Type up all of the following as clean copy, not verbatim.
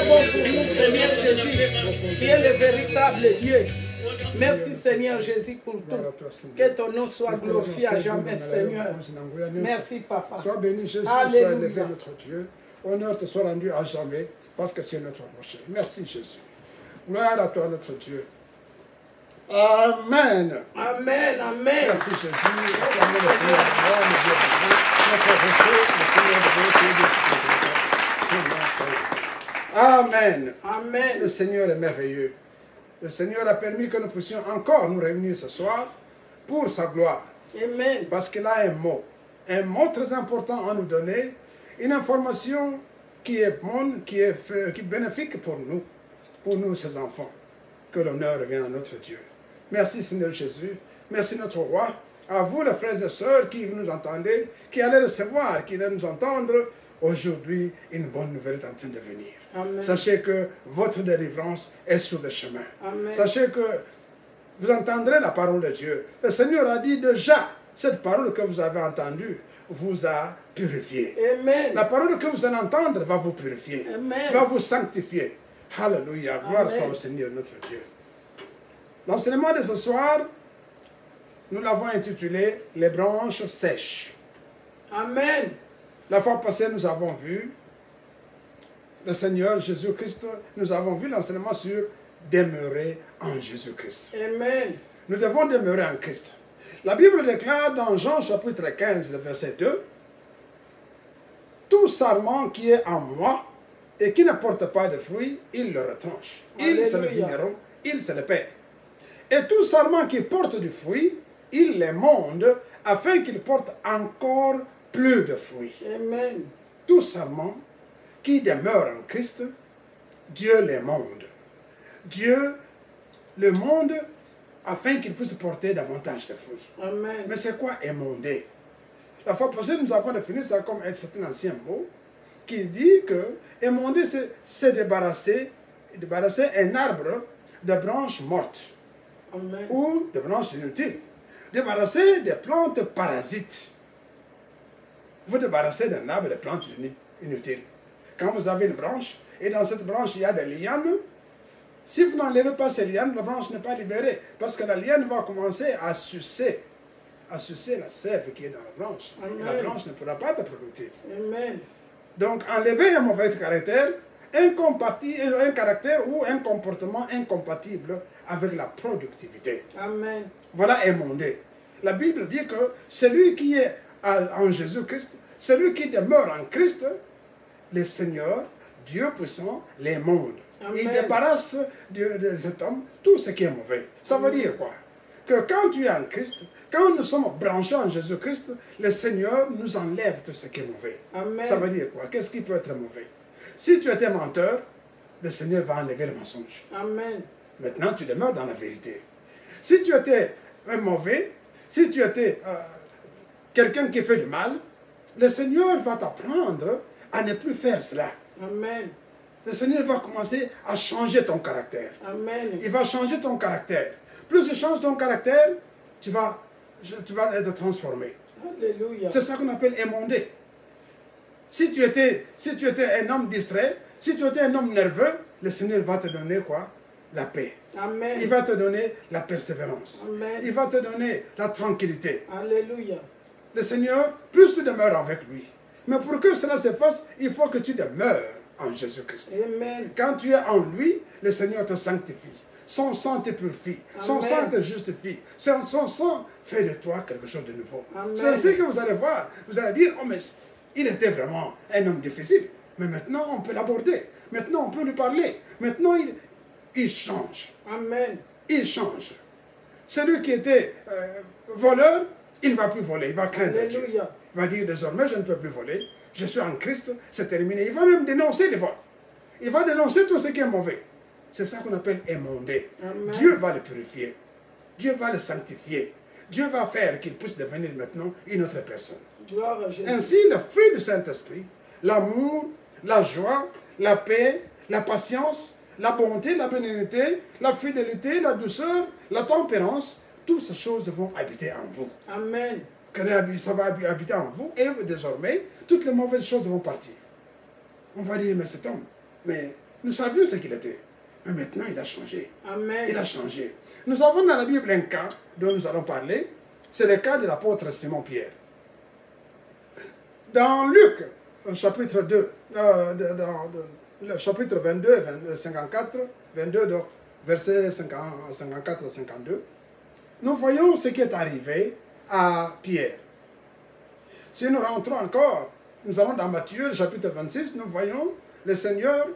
bon pour nous, Seigneur Jésus, qui est le véritable Dieu. Merci Seigneur Jésus pour tout. Que ton nom soit glorifié à jamais, Seigneur. Merci Papa. Sois béni Jésus, sois élevé notre Dieu. Honneur te soit rendu à jamais parce que tu es notre rocher. Merci Jésus. Gloire à toi notre Dieu. Amen. Amen, amen. Merci Jésus. Acclamez le Seigneur de gloire, le Dieu de nous. Notre rocher, le Seigneur de beauté, Dieu de Amen. Amen. Le Seigneur est merveilleux. Le Seigneur a permis que nous puissions encore nous réunir ce soir pour sa gloire. Amen. Parce qu'il a un mot très important à nous donner, une information qui est bonne, qui est bénéfique pour nous ses enfants. Que l'honneur revienne à notre Dieu. Merci Seigneur Jésus, merci notre roi, à vous les frères et sœurs qui nous entendez, qui allez recevoir, qui allez nous entendre. Aujourd'hui, une bonne nouvelle est en train de venir. Amen. Sachez que votre délivrance est sur le chemin. Amen. Sachez que vous entendrez la parole de Dieu. Le Seigneur a dit déjà, cette parole que vous avez entendue vous a purifié. Amen. La parole que vous allez entendre va vous purifier, Amen. va vous sanctifier. Alléluia, gloire Amen. soit au Seigneur notre Dieu. L'enseignement de ce soir, nous l'avons intitulé « Les branches sèches ». Amen. La fois passée, nous avons vu le Seigneur Jésus-Christ, nous avons vu l'enseignement sur « demeurer en Jésus-Christ ». Amen. Nous devons demeurer en Christ. La Bible déclare dans Jean chapitre 15, le verset 2, « Tout sarment qui est en moi et qui ne porte pas de fruits, il le retranche. Il se le vigneron, il se le perd. Et tout sarment qui porte du fruit, il les monde afin qu'il porte encore plus de fruits. » Amen. Tout sarment qui demeure en Christ, Dieu les monde. Dieu le monde afin qu'il puisse porter davantage de fruits. Amen. Mais c'est quoi émonder? La fois passée, nous avons défini ça comme un certain ancien mot qui dit que émonder, c'est débarrasser un arbre de branches mortes. Amen. Ou de branches inutiles. Débarrasser des plantes parasites. Vous débarrassez d'un arbre de plantes inutiles. Quand vous avez une branche, et dans cette branche il y a des lianes, si vous n'enlevez pas ces lianes, la branche n'est pas libérée. Parce que la liane va commencer à sucer la sève qui est dans la branche. Et la branche ne pourra pas être productive. Amen. Donc enlever un mauvais caractère, un caractère ou un comportement incompatible avec la productivité. Amen. Voilà émonder. La Bible dit que celui qui est en Jésus-Christ, celui qui demeure en Christ, le Seigneur, Dieu puissant, les mondes. Il débarrasse de cet homme tout ce qui est mauvais. Ça veut dire quoi? Que quand tu es en Christ, quand nous sommes branchés en Jésus-Christ, le Seigneur nous enlève tout ce qui est mauvais. Amen. Ça veut dire quoi? Qu'est-ce qui peut être mauvais? Si tu étais menteur, le Seigneur va enlever le mensonge. Amen. Maintenant, tu demeures dans la vérité. Si tu étais un mauvais, si tu étais quelqu'un qui fait du mal, le Seigneur va t'apprendre à ne plus faire cela. Amen. Le Seigneur va commencer à changer ton caractère. Amen. Il va changer ton caractère. Plus il change ton caractère, tu vas être transformé. Alléluia. C'est ça qu'on appelle émonder. Si tu étais un homme distrait, si tu étais un homme nerveux, le Seigneur va te donner quoi? La paix. Amen. Il va te donner la persévérance. Amen. Il va te donner la tranquillité. Alléluia. Le Seigneur, plus tu demeures avec lui. Mais pour que cela se fasse, il faut que tu demeures en Jésus-Christ. Amen. Quand tu es en lui, le Seigneur te sanctifie. Son sang te purifie. Son sang te justifie. Son sang fait de toi quelque chose de nouveau. C'est ainsi que vous allez voir. Vous allez dire, oh mais il était vraiment un homme difficile. Mais maintenant, on peut l'aborder. Maintenant, on peut lui parler. Maintenant, il change. Amen. Il change. Celui qui était voleur, il ne va plus voler. Il va craindre Dieu. Alléluia. Il va dire désormais, je ne peux plus voler. Je suis en Christ, c'est terminé. Il va même dénoncer les vols. Il va dénoncer tout ce qui est mauvais. C'est ça qu'on appelle émonder. Amen. Dieu va le purifier. Dieu va le sanctifier. Dieu va faire qu'il puisse devenir maintenant une autre personne. Gloire à Jésus. Ainsi, le fruit du Saint-Esprit, l'amour, la joie, la paix, la patience, la bonté, la bénignité, la fidélité, la douceur, la tempérance, toutes ces choses vont habiter en vous. Amen. Ça va habiter en vous et désormais, toutes les mauvaises choses vont partir. On va dire, mais cet homme, mais Nous savions ce qu'il était. Mais maintenant, il a changé. Amen. Il a changé. Nous avons dans la Bible un cas dont nous allons parler. C'est le cas de l'apôtre Simon-Pierre. Dans Luc, chapitre 2, le chapitre 22, 54, 22, donc, versets 54 à 52, nous voyons ce qui est arrivé à Pierre. Si nous rentrons encore, nous allons dans Matthieu, chapitre 26, nous voyons le Seigneur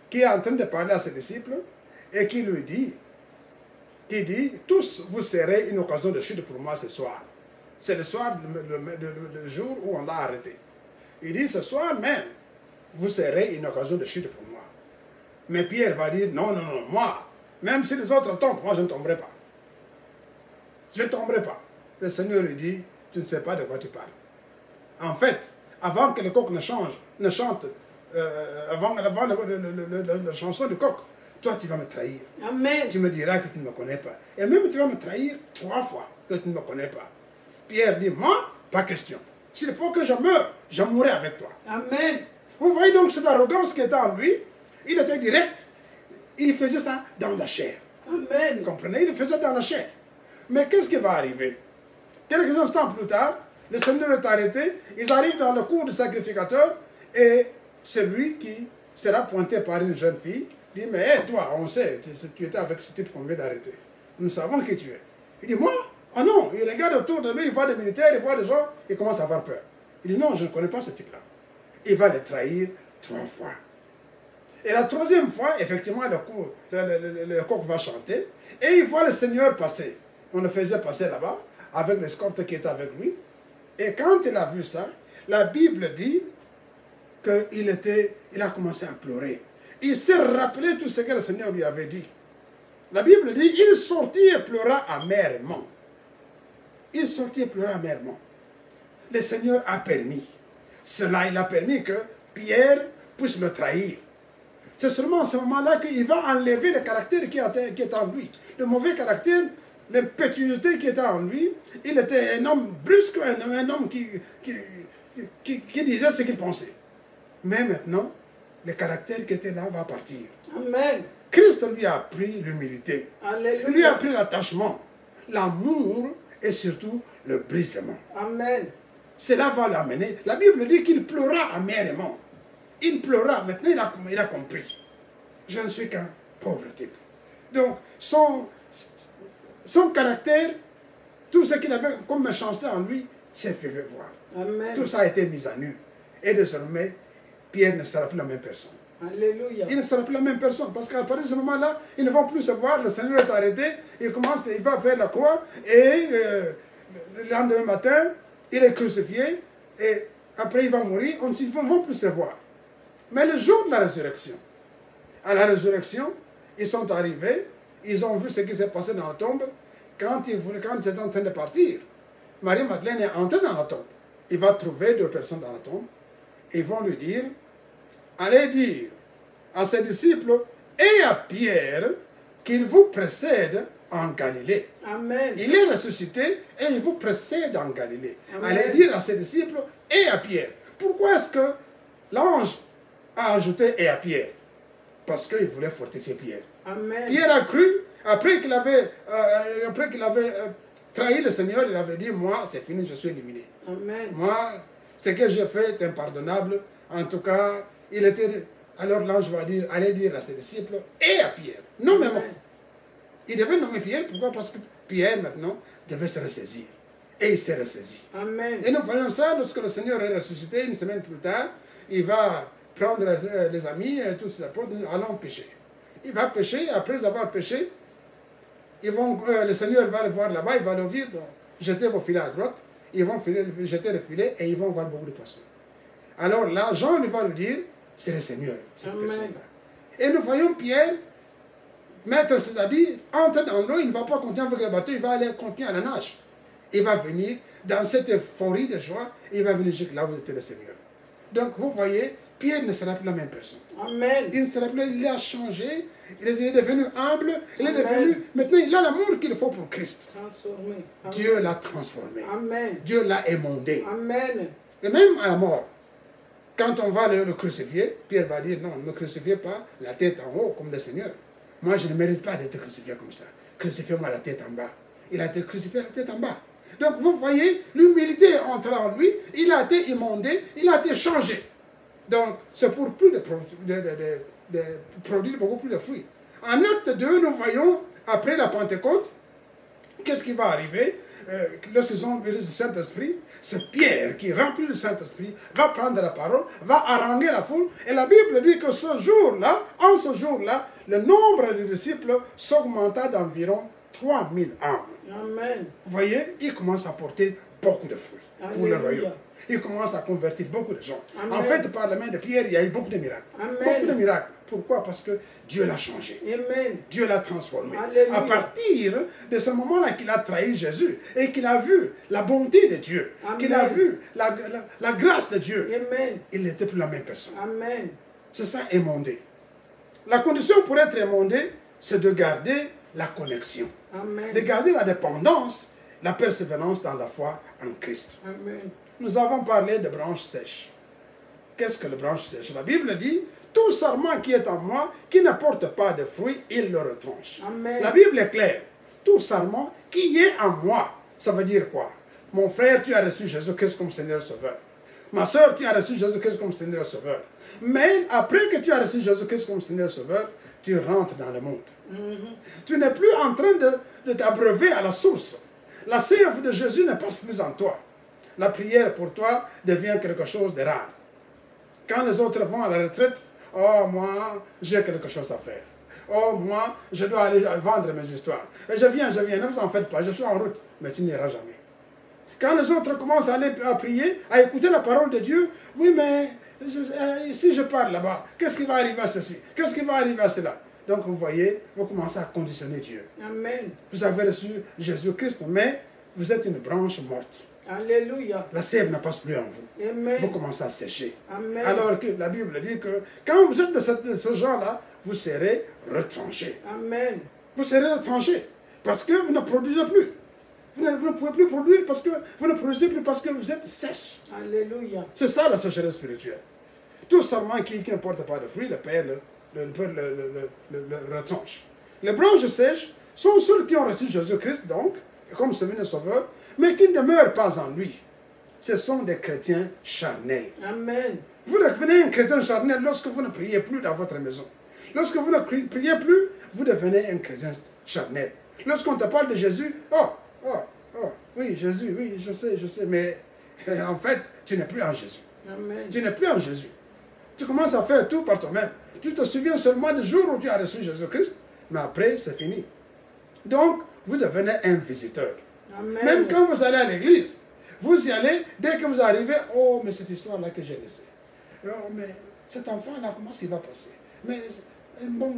qui est en train de parler à ses disciples et qui lui dit, tous vous serez une occasion de chute pour moi ce soir. C'est le soir, le jour où on l'a arrêté. Il dit, ce soir même, vous serez une occasion de chute pour moi. Mais Pierre va dire, non, moi, même si les autres tombent, moi je ne tomberai pas. Je ne tomberai pas. Le Seigneur lui dit, tu ne sais pas de quoi tu parles. En fait, avant que le coq ne chante, avant la chanson du coq, toi tu vas me trahir. Amen. Tu me diras que tu ne me connais pas. Et même tu vas me trahir 3 fois que tu ne me connais pas. Pierre dit, moi, pas question. S'il faut que je meure, je mourrai avec toi. Amen. Vous voyez donc cette arrogance qui était en lui, il était direct. Il faisait ça dans la chair. Amen. Vous comprenez? Il faisait ça dans la chair. Mais qu'est-ce qui va arriver? Quelques instants plus tard, le Seigneur est arrêté, ils arrivent dans le cour du sacrificateur, et celui qui sera pointé par une jeune fille dit, mais hey, toi, on sait, tu étais avec ce type qu'on vient d'arrêter. Nous savons qui tu es. Il dit, moi? Ah non, il regarde autour de lui, il voit des militaires, il voit des gens, il commence à avoir peur. Il dit, non, je ne connais pas ce type-là. Il va le trahir 3 fois. Et la 3e fois, effectivement, le coq va chanter, et il voit le Seigneur passer. On le faisait passer là-bas, avec l'escorte qui était avec lui. Et quand il a vu ça, la Bible dit qu'il a commencé à pleurer. Il s'est rappelé tout ce que le Seigneur lui avait dit. La Bible dit, il sortit et pleura amèrement. Il sortit et pleura amèrement. Le Seigneur a permis. Cela, il a permis que Pierre puisse le trahir. C'est seulement à ce moment-là qu'il va enlever le caractère qui est en lui. Le mauvais caractère, l'impétuosité qui était en lui. Il était un homme brusque, un homme qui disait ce qu'il pensait. Mais maintenant, le caractère qui était là va partir. Amen. Christ lui a appris l'humilité. Alléluia. Lui a appris l'attachement, l'amour et surtout le brisement. Amen. Cela va l'amener. La Bible dit qu'il pleura amèrement. Il pleura. Maintenant, il a compris. Je ne suis qu'un pauvre type. Donc, son caractère, tout ce qu'il avait comme méchanceté en lui, s'est fait voir. Amen. Tout ça a été mis à nu. Et désormais, Pierre ne sera plus la même personne. Alléluia. Il ne sera plus la même personne. Parce qu'à partir de ce moment-là, ils ne vont plus se voir. Le Seigneur est arrêté. Il va vers la croix. Et le lendemain matin, il est crucifié. Et après, il va mourir. Ils ne vont plus se voir. Mais le jour de la résurrection, à la résurrection, ils sont arrivés. Ils ont vu ce qui s'est passé dans la tombe. Quand ils étaient en train de partir, Marie-Madeleine est entrée dans la tombe. Il va trouver 2 personnes dans la tombe. Ils vont lui dire, allez dire à ses disciples et à Pierre qu'il vous précède en Galilée. Amen. Il est ressuscité et il vous précède en Galilée. Amen. Allez dire à ses disciples et à Pierre. Pourquoi est-ce que l'ange a ajouté et à Pierre? Parce qu'il voulait fortifier Pierre. Amen. Pierre a cru, après qu'il avait trahi le Seigneur, il avait dit, moi, c'est fini, je suis éliminé. Amen. Moi, ce que j'ai fait est impardonnable. En tout cas, alors l'ange va dire, allez dire à ses disciples et à Pierre. Nommément. Il devait nommer Pierre, pourquoi? Parce que Pierre, maintenant, devait se ressaisir. Et il s'est ressaisi. Amen. Et nous voyons ça lorsque le Seigneur est ressuscité, une semaine plus tard, il va prendre les amis et tous ses apôtres, allons pêcher. Il va pêcher, après avoir pêché, le Seigneur va le voir là-bas, il va leur dire, jetez vos filets à droite, ils vont jeter le filet et ils vont voir beaucoup de poissons. Alors là, Jean lui va lui dire, c'est le Seigneur, cette personne-là. Et nous voyons Pierre mettre ses habits, entrer dans l'eau, il ne va pas continuer avec le bateau, il va aller continuer à la nage. Il va venir dans cette euphorie de joie, et il va venir jusqu'à là où était le Seigneur. Donc vous voyez, Pierre ne sera plus la même personne. Amen. Il ne sera plus, il a changé, il est devenu humble, il est devenu, maintenant il a l'amour qu'il faut pour Christ. Transformé. Amen. Dieu l'a transformé. Amen. Dieu l'a émondé. Amen. Et même à la mort, Quand on va le crucifier, Pierre va dire, non, ne me crucifiez pas la tête en haut comme le Seigneur. Moi, je ne mérite pas d'être crucifié comme ça. Crucifiez-moi la tête en bas. Il a été crucifié la tête en bas. Donc, vous voyez, l'humilité est entrée en lui, il a été immondé, il a été changé. Donc, c'est pour plus de produire beaucoup plus de fruits. En acte 2, nous voyons, après la Pentecôte, qu'est-ce qui va arriver lorsqu'ils ont eu le Saint-Esprit? C'est Pierre qui, rempli du Saint-Esprit, va prendre la parole, va haranguer la foule. Et la Bible dit que ce jour-là, en ce jour-là, le nombre de disciples s'augmenta d'environ 3000 âmes. Amen. Vous voyez, il commence à porter beaucoup de fruits pour le royaume. Il commence à convertir beaucoup de gens. Amen. En fait, par la main de Pierre, il y a eu beaucoup de miracles. Amen. Beaucoup de miracles. Pourquoi? Parce que Dieu l'a changé. Amen. Dieu l'a transformé. Alléluia. À partir de ce moment-là qu'il a trahi Jésus et qu'il a vu la bonté de Dieu, qu'il a vu la grâce de Dieu, Amen. il n'était plus la même personne. Amen. C'est ça, émondé. La condition pour être émondé, c'est de garder la connexion. Amen. De garder la dépendance, la persévérance dans la foi en Christ. Amen. Nous avons parlé de branches sèches. Qu'est-ce que les branches sèches? La Bible dit, tout sarment qui est en moi, qui ne porte pas de fruits, il le retranche. Amen. La Bible est claire. Tout sarment qui est en moi, ça veut dire quoi? Mon frère, tu as reçu Jésus-Christ comme Seigneur Sauveur. Ma soeur, tu as reçu Jésus-Christ comme Seigneur Sauveur. Mais après que tu as reçu Jésus-Christ comme Seigneur Sauveur, tu rentres dans le monde. Tu n'es plus en train de t'abreuver à la source. La sève de Jésus ne passe plus en toi. La prière pour toi devient quelque chose de rare. Quand les autres vont à la retraite, oh, moi, j'ai quelque chose à faire. Oh, moi, je dois aller vendre mes histoires. Et je viens, ne vous en faites pas, je suis en route. Mais tu n'iras jamais. Quand les autres commencent à aller à prier, à écouter la parole de Dieu, oui, mais si je parle là-bas, qu'est-ce qui va arriver à ceci? Qu'est-ce qui va arriver à cela? Donc, vous voyez, vous commencez à conditionner Dieu. Amen. Vous avez reçu Jésus-Christ, mais vous êtes une branche morte. Alléluia. La sève ne passe plus en vous. Amen. Vous commencez à sécher. Amen. Alors que la Bible dit que quand vous êtes de ce genre-là, vous serez retranché. Amen. Vous serez retranché parce que vous ne produisez plus. Vous ne pouvez plus produire parce que vous ne produisez plus parce que vous êtes sèche. Alléluia. C'est ça la sécheresse spirituelle. Tout sarment qui ne porte pas de fruits, le Père le retranche. Les branches sèches sont ceux qui ont reçu Jésus-Christ, donc, comme Seigneur Sauveur, mais qui ne demeurent pas en lui. Ce sont des chrétiens charnels. Amen. Vous devenez un chrétien charnel lorsque vous ne priez plus dans votre maison. Lorsque vous ne priez plus, vous devenez un chrétien charnel. Lorsqu'on te parle de Jésus, oui, Jésus, oui, je sais, mais en fait, tu n'es plus en Jésus. Amen. Tu n'es plus en Jésus. Tu commences à faire tout par toi-même. Tu te souviens seulement du jour où tu as reçu Jésus-Christ, mais après, c'est fini. Donc, vous devenez un visiteur. Amen. Même quand vous allez à l'église, vous y allez, dès que vous arrivez, oh, mais cette histoire-là que j'ai laissée. Oh, mais cet enfant-là, comment est-ce qu'il va passer? Mais, bon,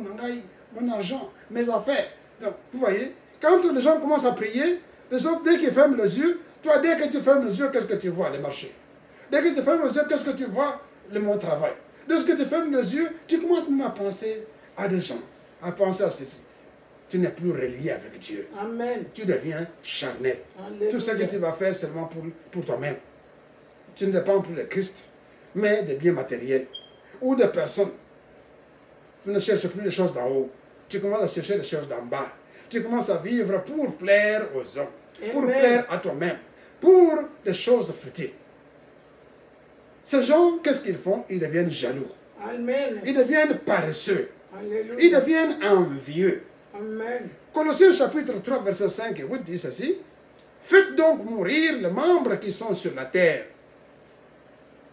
mon argent, mes affaires. Donc, vous voyez, quand les gens commencent à prier, les autres, dès qu'ils ferment les yeux, toi, dès que tu fermes les yeux, qu'est-ce que tu vois? Le marché. Dès que tu fermes les yeux, qu'est-ce que tu vois? Le monde travail. Dès que tu fermes les yeux, tu commences même à penser à des gens, à penser à ceci. Tu n'es plus relié avec Dieu. Amen. Tu deviens charnel. Alléluia. Tout ce que tu vas faire seulement pour toi-même. Tu ne dépends plus de Christ, mais des biens matériels ou de personnes. Tu ne cherches plus les choses d'en haut. Tu commences à chercher les choses d'en bas. Tu commences à vivre pour plaire aux hommes, pour Amen. plaire à toi-même, pour les choses futiles. Ces gens, qu'est-ce qu'ils font? Ils deviennent jaloux. Amen. Ils deviennent paresseux. Alléluia. Ils deviennent envieux. Amen. Colossiens chapitre 3, verset 5 et 8 dit ceci. Faites donc mourir les membres qui sont sur la terre.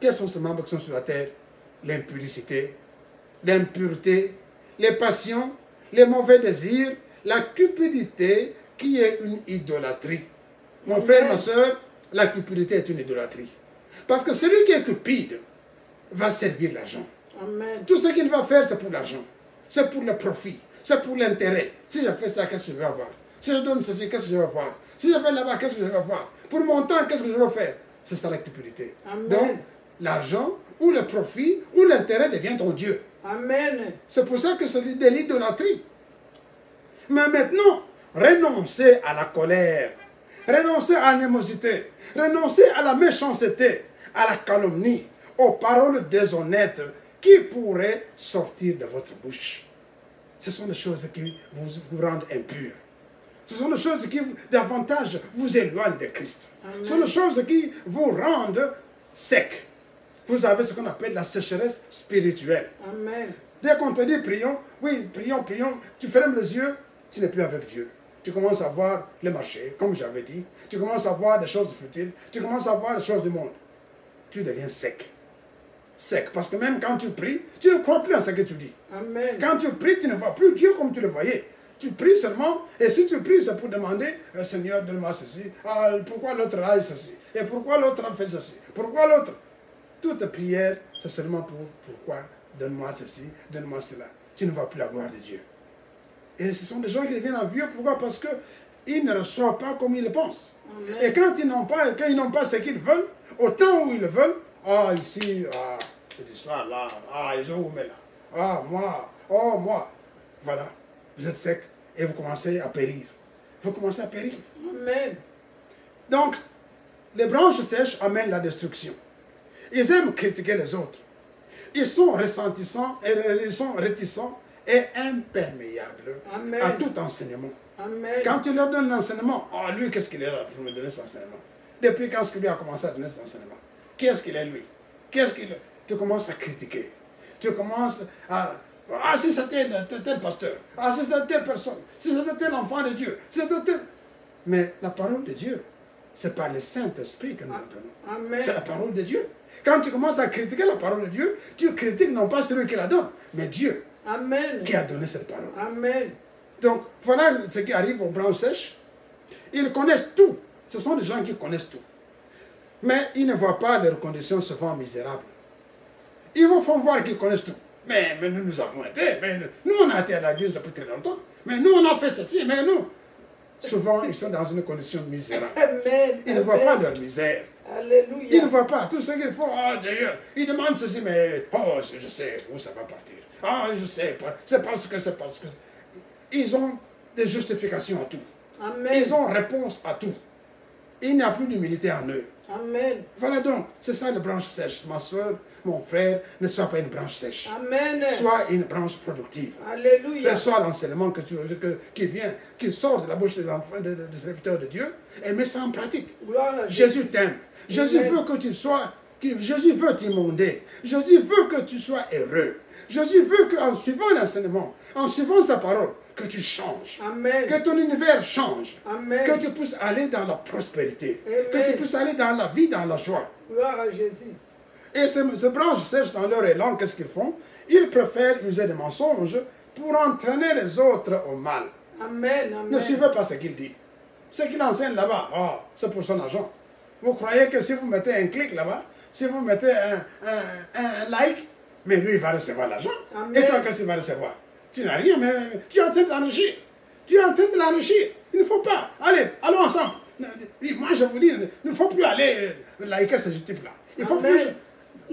Quels sont ces membres qui sont sur la terre? L'impudicité, l'impureté, les passions, les mauvais désirs, la cupidité qui est une idolâtrie. Mon frère, ma soeur, la cupidité est une idolâtrie. Parce que celui qui est cupide va servir l'argent. Amen. Tout ce qu'il va faire, c'est pour l'argent. C'est pour le profit. C'est pour l'intérêt. Si je fais ça, qu'est-ce que je vais avoir? Si je donne ceci, qu'est-ce que je vais avoir? Si je vais là-bas, qu'est-ce que je vais avoir? Pour mon temps, qu'est-ce que je vais faire? C'est ça la cupidité. Amen. Donc, l'argent ou le profit ou l'intérêt devient ton Dieu. Amen. C'est pour ça que c'est de l'idolâtrie. Mais maintenant, renoncez à la colère, renoncez à l'animosité, renoncez à la méchanceté, à la calomnie, aux paroles déshonnêtes qui pourraient sortir de votre bouche. Ce sont des choses qui vous rendent impurs. Ce sont des choses qui davantage vous éloignent de Christ. Amen. Ce sont des choses qui vous rendent secs. Vous avez ce qu'on appelle la sécheresse spirituelle. Amen. Dès qu'on te dit prions, oui, prions, prions, tu fermes les yeux, tu n'es plus avec Dieu. Tu commences à voir le marché, comme j'avais dit. Tu commences à voir des choses futiles. Tu commences à voir des choses du monde. Tu deviens sec. Sec. Parce que même quand tu pries, tu ne crois plus en ce que tu dis. Amen. Quand tu pries, tu ne vois plus Dieu comme tu le voyais. Tu pries seulement, et si tu pries, c'est pour demander, Seigneur, donne-moi ceci. Ah, pourquoi l'autre a ceci? Et pourquoi l'autre a fait ceci? Pourquoi l'autre? Toute prière, c'est seulement pour pourquoi? Donne-moi ceci, donne-moi cela. Tu ne vois plus la gloire de Dieu. Et ce sont des gens qui deviennent envieux. Pourquoi? Parce qu'ils ne reçoivent pas comme ils le pensent. Amen. Et quand ils n'ont pas ce qu'ils veulent, au temps où ils le veulent, ah, ici, ah, cette histoire-là, ah, ils ont ouvert là. Ah, moi, oh, moi. Voilà, vous êtes sec et vous commencez à périr. Vous commencez à périr. Amen. Donc, les branches sèches amènent la destruction. Ils aiment critiquer les autres. Ils sont ressentissants et ils sont réticents et imperméables Amen. À tout enseignement. Amen. Quand tu leur donnes un enseignement, oh, lui, qu'est-ce qu'il est là pour me donner cet enseignement? Depuis quand est-ce qu'il a commencé à donner cet enseignement? Qu'est-ce qu'il est, lui? Qu'est-ce qu'il est? Tu commences à critiquer. Tu commences à... Ah, si c'était tel pasteur. Ah, si c'était telle personne. Si c'était tel enfant de Dieu. Si c'était tel... Mais la parole de Dieu, c'est par le Saint-Esprit que nous la donnons. C'est la parole de Dieu. Quand tu commences à critiquer la parole de Dieu, tu critiques non pas celui qui la donne, mais Dieu. Amen. Qui a donné cette parole. Amen. Donc, voilà ce qui arrive aux branches sèches. Ils connaissent tout. Ce sont des gens qui connaissent tout. Mais ils ne voient pas leurs conditions souvent misérables. Ils vous font voir qu'ils connaissent tout. Mais nous avons été. Nous, on a été à l'église depuis très longtemps. Mais nous, on a fait ceci. Mais nous, souvent, ils sont dans une condition misérable. Amen. Ils ne voient pas leur misère. Alléluia. Ils ne voient pas tout ce qu'ils font. Ah, d'ailleurs, ils demandent ceci, mais oh, je sais où ça va partir. Ah, je sais pas. C'est parce que. Ils ont des justifications à tout. Amen. Ils ont réponse à tout. Il n'y a plus d'humilité en eux. Amen. Voilà donc, c'est ça la branche sèche. Ma soeur, mon frère, ne sois pas une branche sèche. Amen. Sois une branche productive. Alléluia. Reçois l'enseignement qui vient, qui sort de la bouche des enfants, des serviteurs de Dieu, et mets ça en pratique. Jésus t'aime. Jésus veut que tu sois, Jésus veut t'immonter. Jésus veut que tu sois heureux. Jésus veut qu'en suivant l'enseignement, en suivant sa parole, que tu changes. Amen. Que ton univers change. Amen. Que tu puisses aller dans la prospérité. Amen. Que tu puisses aller dans la vie, dans la joie. Gloire à Jésus. Et ces branches sèches dans leur élan, qu'est-ce qu'ils font? Ils préfèrent user des mensonges pour entraîner les autres au mal. Amen. Amen. Ne suivez pas ce qu'il dit. Ce qu'il enseigne là-bas, oh, c'est pour son argent. Vous croyez que si vous mettez un clic là-bas, si vous mettez un like, mais lui, il va recevoir l'argent. Et toi, qu'est-ce qu'il va recevoir? Tu n'as rien, mais tu es en train de l'enrichir. Tu es en train de l'enrichir. Il ne faut pas. Allez, allons ensemble. Moi, je vous dis, il ne faut plus aller liker ce type-là. Il faut plus...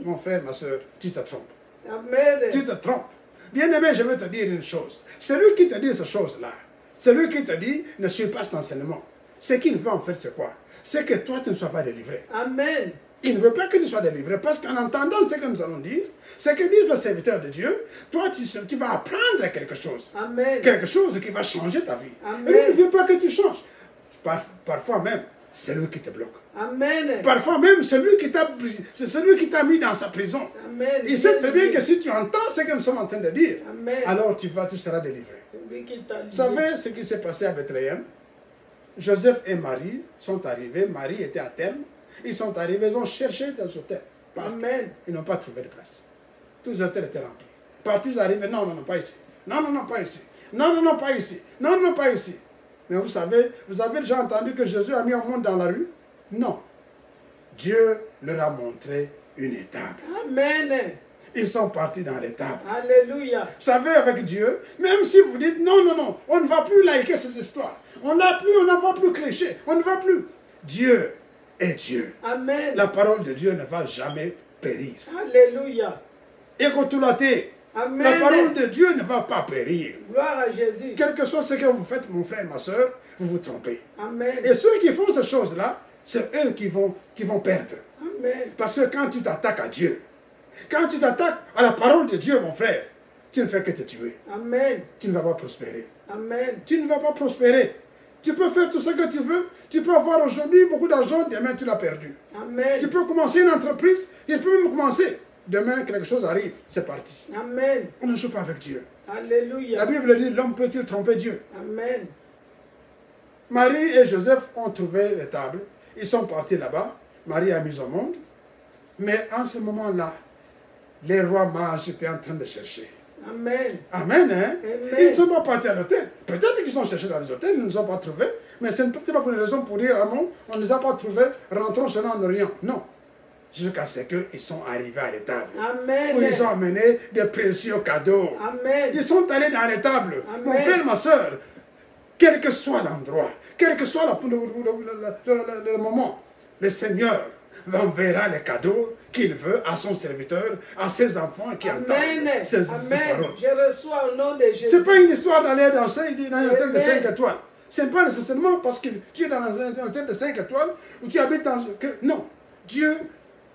Mon frère, ma soeur, tu te trompes. Amen. Tu te trompes. Bien-aimé, je veux te dire une chose. Celui qui te dit ces choses-là, celui qui te dit, ne suis pas cet enseignement. Ce qu'il veut en fait, c'est quoi? C'est que toi, tu ne sois pas délivré. Amen. Il ne veut pas que tu sois délivré, parce qu'en entendant ce que nous allons dire, ce que disent les serviteurs de Dieu, toi, tu vas apprendre quelque chose. Amen. Quelque chose qui va changer ta vie. Amen. Et lui, il ne veut pas que tu changes. Parfois même, c'est lui qui te bloque. Amen. Parfois même, c'est celui qui t'a mis dans sa prison. Amen. Il sait très bien que si tu entends ce que nous sommes en train de dire, Amen. alors tu seras délivré. Celui qui t'a Vous savez ce qui s'est passé à Bethléem? Joseph et Marie sont arrivés. Marie était à terme. Ils sont arrivés, ils ont cherché des hôtels. Amen. Ils n'ont pas trouvé de place. Tous les hôtels étaient remplis. Partout ils arrivaient, non, pas ici. Non, pas ici. Non, pas ici. Non, pas ici. Mais vous avez déjà entendu que Jésus a mis un monde dans la rue? Non. Dieu leur a montré une étape. Amen. Ils sont partis dans l'étape. Alléluia. Vous savez, avec Dieu, même si vous dites non, on ne va plus liker ces histoires. On n'en va plus cliché. On ne va plus. Dieu est Dieu. Amen. La parole de Dieu ne va jamais périr. Alléluia. Écoutez-la. Amen. La parole de Dieu ne va pas périr. Gloire à Jésus. Quel que soit ce que vous faites, mon frère, ma soeur, vous vous trompez. Amen. Et ceux qui font ces choses-là, c'est eux qui vont perdre. Amen. Parce que quand tu t'attaques à Dieu, Quand tu t'attaques à la parole de Dieu, mon frère, tu ne fais que te tuer. Amen. Tu ne vas pas prospérer. Amen. Tu ne vas pas prospérer. Tu peux faire tout ce que tu veux. Tu peux avoir aujourd'hui beaucoup d'argent, demain tu l'as perdu. Amen. Tu peux commencer une entreprise, il peut même commencer. Demain, quelque chose arrive, c'est parti. Amen. On ne joue pas avec Dieu. Alléluia. La Bible dit, l'homme peut-il tromper Dieu? Amen. Marie et Joseph ont trouvé les tables. Ils sont partis là-bas. Marie a mis au monde. Mais en ce moment-là, les rois mages étaient en train de chercher. Amen. Amen, hein? Amen. Ils ne sont pas partis à l'hôtel. Peut-être qu'ils ont cherché dans les hôtels, ils ne nous ont pas trouvés. Mais ce n'est pas pour une raison pour dire, ah non, on ne les a pas trouvés, rentrons chez nous en Orient. Non. Jusqu'à ce qu'ils sont arrivés à l'étable. Amen. Où ils ont amené des précieux cadeaux. Amen. Ils sont allés dans l'étable. Amen. Mon frère, ma soeur, quel que soit l'endroit, quel que soit le moment, le Seigneur enverra les cadeaux qu'il veut à son serviteur, à ses enfants qui entendent ces paroles. Je reçois au nom de Jésus. Ce n'est pas une histoire d'aller danser dans un hôtel de 5 étoiles. Ce n'est pas nécessairement parce que tu es dans un hôtel de 5 étoiles ou tu habites dans... Non. Dieu,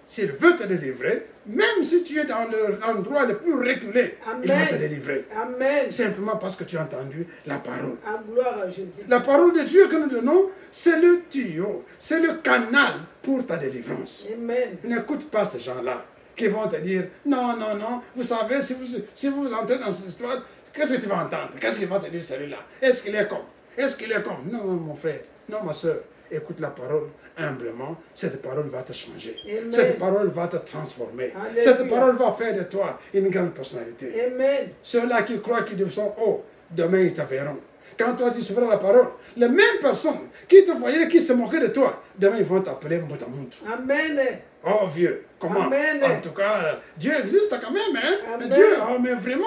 s'il veut te délivrer, même si tu es dans l'endroit le plus reculé, Amen. il va te délivrer. Amen. Simplement parce que tu as entendu la parole. À gloire à Jésus. La parole de Dieu que nous donnons, c'est le tuyau, c'est le canal pour ta délivrance. Amen. N'écoute pas ces gens-là qui vont te dire, non, non, non, vous savez, si vous entrez dans cette histoire, qu'est-ce que tu vas entendre? Qu'est-ce qu'il va te dire celui-là? Est-ce qu'il est comme? Est-ce qu'il est comme? Non, mon frère, non, ma soeur, écoute la parole humblement, cette parole va te changer. Amen. Cette parole va te transformer. Alléluia. Cette parole va faire de toi une grande personnalité. Amen. Ceux-là qui croient qu'ils sont hauts, demain ils te verront. Quand toi tu suivras la parole, les mêmes personnes qui te voyaient, qui se moquaient de toi, demain ils vont t'appeler Moutamout. Amen. Oh vieux, comment? Amen. En tout cas, Dieu existe quand même, hein? Amen. Dieu, oh, mais vraiment,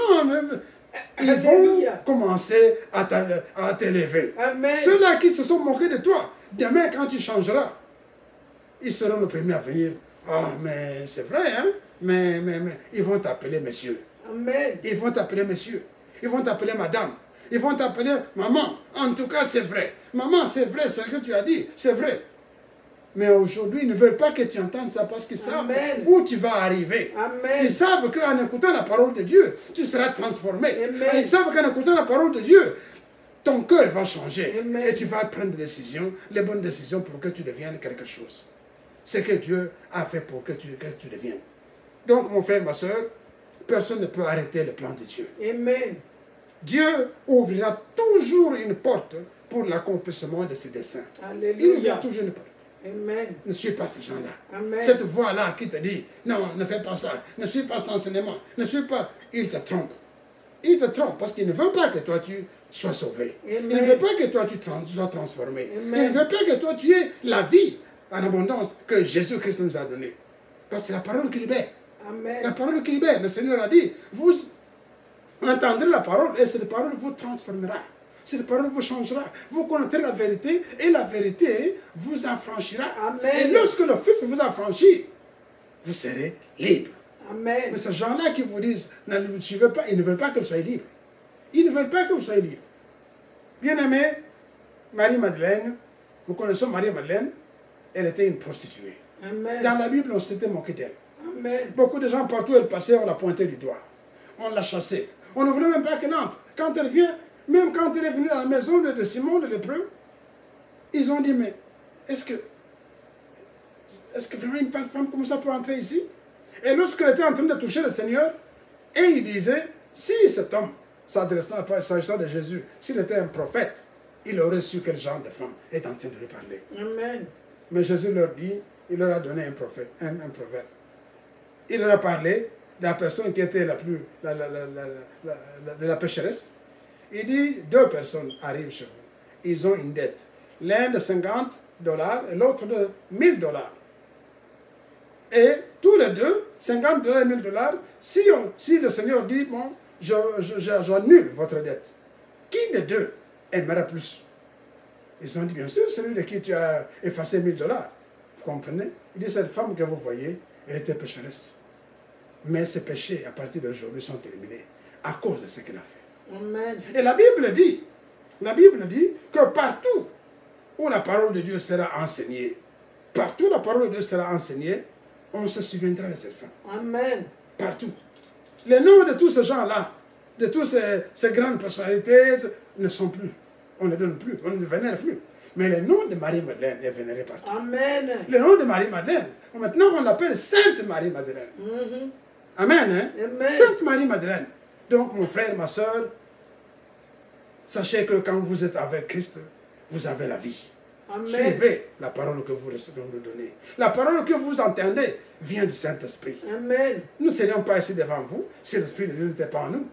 ils vont commencer à t'élever. Amen. Ceux-là qui se sont moqués de toi, demain quand tu changeras, ils seront les premiers à venir. Ah, mais c'est vrai, hein? Mais ils vont t'appeler monsieur. Amen. Ils vont t'appeler monsieur. Ils vont t'appeler madame. Ils vont t'appeler maman. En tout cas, c'est vrai. Maman, c'est vrai, c'est ce que tu as dit. C'est vrai. Mais aujourd'hui, ils ne veulent pas que tu entendes ça parce qu'ils savent où tu vas arriver. Amen. Ils savent qu'en écoutant la parole de Dieu, tu seras transformé. Amen. Ils savent qu'en écoutant la parole de Dieu, ton cœur va changer. Amen. Et tu vas prendre des décisions, les bonnes décisions pour que tu deviennes quelque chose. C'est que Dieu a fait pour que tu deviennes. Donc, mon frère, ma soeur, personne ne peut arrêter le plan de Dieu. Amen. Dieu ouvrira toujours une porte pour l'accomplissement de ses desseins. Alléluia. Il ouvrira toujours une porte. Amen. Ne suis pas ces gens-là. Amen. Cette voix-là qui te dit, non, ne fais pas ça, ne suis pas cet enseignement, ne suis pas... Il te trompe. Il te trompe parce qu'il ne veut pas que toi tu sois sauvé. Amen. Il ne veut pas que toi tu sois transformé. Amen. Il ne veut pas que toi tu aies la vie en abondance que Jésus-Christ nous a donnée. Parce que c'est la parole qui libère. Amen. La parole qui libère. Le Seigneur a dit, vous entendrez la parole et cette parole vous transformera. Cette parole vous changera. Vous connaîtrez la vérité et la vérité vous affranchira. Amen. Et lorsque le Fils vous affranchit, vous serez libre. Amen. Mais ces gens-là qui vous disent, ne vous suivez pas, ils ne veulent pas que vous soyez libre. Ils ne veulent pas que vous soyez libre. Bien-aimé, Marie-Madeleine, nous connaissons Marie-Madeleine, elle était une prostituée. Amen. Dans la Bible, on s'était moqué d'elle. Amen. Beaucoup de gens, partout où elle passait, on la pointait du doigt. On l'a chassée. On ne voulait même pas qu'elle entre. Quand elle vient, même quand elle est venue dans la maison de Simon le lépreux, ils ont dit, mais est-ce que vraiment une femme comme ça peut entrer ici? Et lorsqu'elle était en train de toucher le Seigneur, et il disait, si cet homme, s'agissant de Jésus, s'il était un prophète, il aurait su quel genre de femme est en train de lui parler. Amen. Mais Jésus leur dit, il leur a donné un prophète, un proverbe. Il leur a parlé de la personne qui était la pécheresse. Il dit, 2 personnes arrivent chez vous. Ils ont une dette. L'un de $50 et l'autre de $1000. Et tous les deux, $50 et $1000, si le Seigneur dit, bon, j'annule votre dette, qui des deux aimera plus? Ils ont dit, bien sûr, celui de qui tu as effacé $1000. Vous comprenez? Il dit, cette femme que vous voyez, elle était pécheresse. Mais ses péchés, à partir d'aujourd'hui, sont terminés à cause de ce qu'elle a fait. Amen. Et la Bible dit que partout où la parole de Dieu sera enseignée, partout où la parole de Dieu sera enseignée, on se souviendra de cette femme. Amen. partout. Les noms de tous ces gens-là, de toutes ces grandes personnalités ne sont plus. On ne donne plus, on ne vénère plus. Mais le nom de Marie-Madeleine est vénéré partout. Amen. Le nom de Marie-Madeleine, maintenant on l'appelle Sainte Marie-Madeleine. Amen, hein? Amen. Sainte Marie-Madeleine. Donc mon frère, ma soeur, sachez que quand vous êtes avec Christ, vous avez la vie. Amen. Suivez la parole que vous nous donnez. La parole que vous entendez vient du Saint-Esprit. Amen. Nous ne serions pas ici devant vous si l'Esprit de Dieu n'était pas en nous.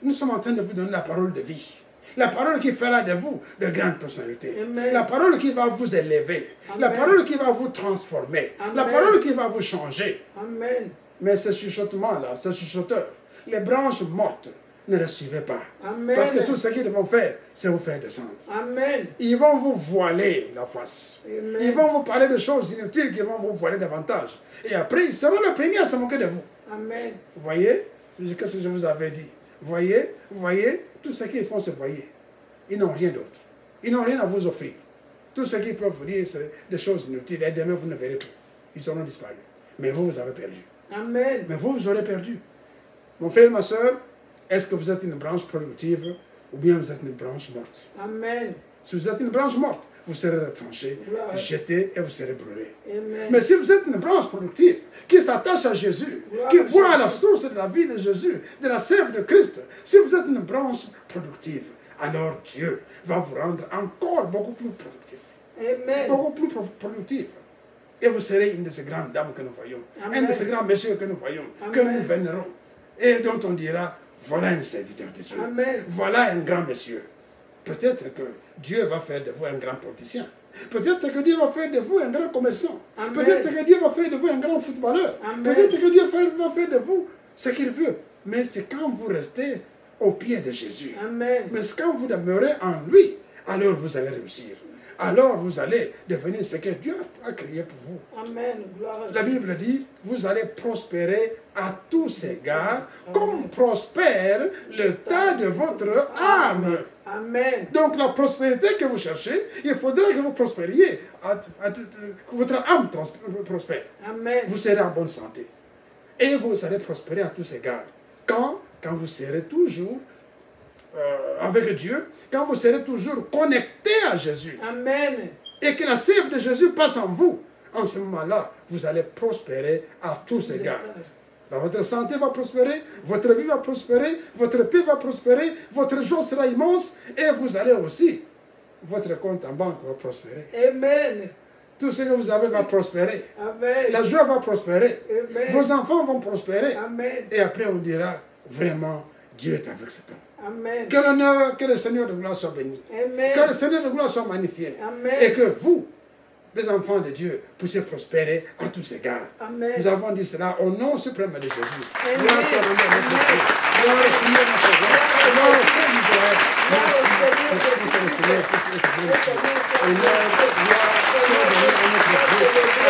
Nous sommes en train de vous donner la parole de vie. La parole qui fera de vous de grandes personnalités. Amen. La parole qui va vous élever. Amen. La parole qui va vous transformer. Amen. La parole qui va vous changer. Amen. Mais ce chuchotement-là, ce chuchoteur, les branches mortes, ne le suivez pas. Amen. Parce que tout ce qu'ils vont faire, c'est vous faire descendre. Amen. Ils vont vous voiler la face. Amen. Ils vont vous parler de choses inutiles qui vont vous voiler davantage. Et après, ils seront les premiers à se moquer de vous. Amen. Vous voyez? Qu'est-ce que je vous avais dit? Voyez, tout ce qu'ils font, c'est voyez. Ils n'ont rien d'autre. Ils n'ont rien à vous offrir. Tout ce qu'ils peuvent vous dire, c'est des choses inutiles. Et demain, vous ne verrez plus. Ils auront disparu. Mais vous, vous avez perdu. Amen. Mais vous aurez perdu. Mon frère, ma soeur, est-ce que vous êtes une branche productive ou bien vous êtes une branche morte? Amen. Si vous êtes une branche morte, vous serez retranché, Gloire. jeté et vous serez brûlé. Amen. Mais si vous êtes une branche productive qui s'attache à Jésus, Gloire qui à boit à la Jésus. source de la vie de Jésus, de la sève de Christ, si vous êtes une branche productive, alors Dieu va vous rendre encore beaucoup plus productif. Amen. Beaucoup plus productif. Et vous serez une de ces grandes dames que nous voyons. Amen. Un de ces grands messieurs que nous voyons, Amen. que nous vénérons. Et dont on dira, voilà un serviteur de Dieu. Amen. Voilà un grand monsieur. Peut-être que Dieu va faire de vous un grand politicien. Peut-être que Dieu va faire de vous un grand commerçant. Amen. Peut-être que Dieu va faire de vous un grand footballeur. Amen. Peut-être que Dieu va faire de vous ce qu'il veut. Mais c'est quand vous restez au pied de Jésus. Amen. Mais c'est quand vous demeurez en lui, alors vous allez réussir. Alors vous allez devenir ce que Dieu a créé pour vous. Amen. Gloire à La Jésus. Bible dit, vous allez prospérer à tous égards, comme prospère le tas de votre âme. Amen. Donc la prospérité que vous cherchez, il faudra que vous prospériez, que votre âme prospère. Amen. Vous serez en bonne santé. Et vous allez prospérer à tous égards. Quand vous serez toujours avec Dieu, quand vous serez toujours connecté à Jésus, Amen. et que la sève de Jésus passe en vous, en ce moment-là, vous allez prospérer à tous égards. Votre santé va prospérer, votre vie va prospérer, votre paix va prospérer, votre joie sera immense, et vous allez aussi, votre compte en banque va prospérer. Amen. Tout ce que vous avez va prospérer. Amen. La joie va prospérer. Amen. Vos enfants vont prospérer. Amen. Et après on dira, vraiment, Dieu est avec cet homme. Amen. Que l'honneur, que le Seigneur de gloire soit béni. Amen. Que le Seigneur de gloire soit magnifié. Amen. Et que vous, les enfants de Dieu, puissiez prospérer à tous égards. Amen. Nous avons dit cela au nom suprême de Jésus. Amen. Gloire soit rendue à notre Dieu. Gloire au Seigneur notre Dieu. Gloire au Saint d'Israël. Merci. Merci que le Seigneur puisse être béni. Honneur, gloire soit donnée à notre Dieu.